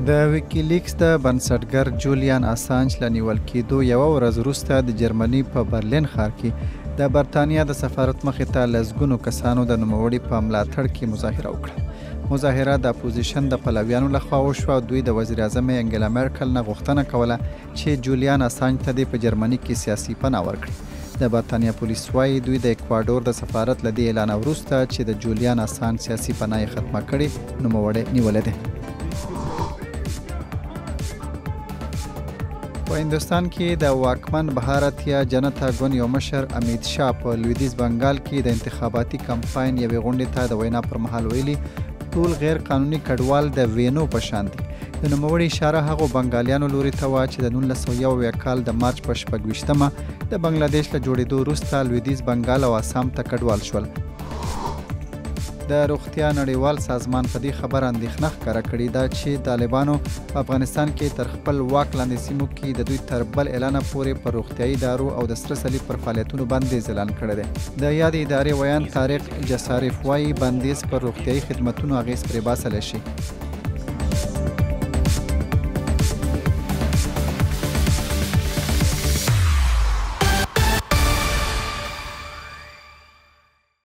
د ویکیلیکس د بنسټګر جولیان اسانج له نیول کېدو یوه ورځ وروسته د جرمني په برلین ښار کې د برتانیا د سفارت مخې ته لسګونو کسانو د نوموړي په ملاتړ کې مظاهره وکړه. مظاهره د اپوزیشن د پلویانو لخوا وشوه او دوی د وزیر اعظم انګلا مرکل نه غوښتنه کوله چې جولیان اسانج ته دې په جرمني کې سیاسي پناه ورکړي. د برتانیا پولیس وایي دوی د اکوادور د سفارت له دې اعلان وروسته چې د جولیان اسانج سیاسي پناه یې ختمه کړې نوموړی نیولی دی. په هندوستان کې د واکمن بهارتیا جنتا ګوند یو مشر امید شاه په لویدیځ بنګال کې د انتخاباتي کمپاین یوې غونډې ته د وینا پر مهال ویلي ټول غیر قانوني کډوال د وینو په شان دي. د نوموړي اشاره هغو بنګالیانو لوري ته وه چې د 1901 کال د مارچ په 26مه د بنګلادیش له جوړېدو وروسته لویدیځ بنګال او آسام ته کډوال شول. د روغتیا نړیوال سازمان په دې خبره اندېښنه ښکاره کړې ده چې طالبانو په افغانستان کې تر خپل واک لاندې سیمو کې د دوی تر بل اعلانه پورې پر روغتیایي ادارو او د سره صلیب پر فعالیتونو بندیز اعلان کړی دی. د یادې ادارې ویان طارق جسارف وایي بندیز پر روغتیایي خدمتونو اغېز پرې باسلی شي.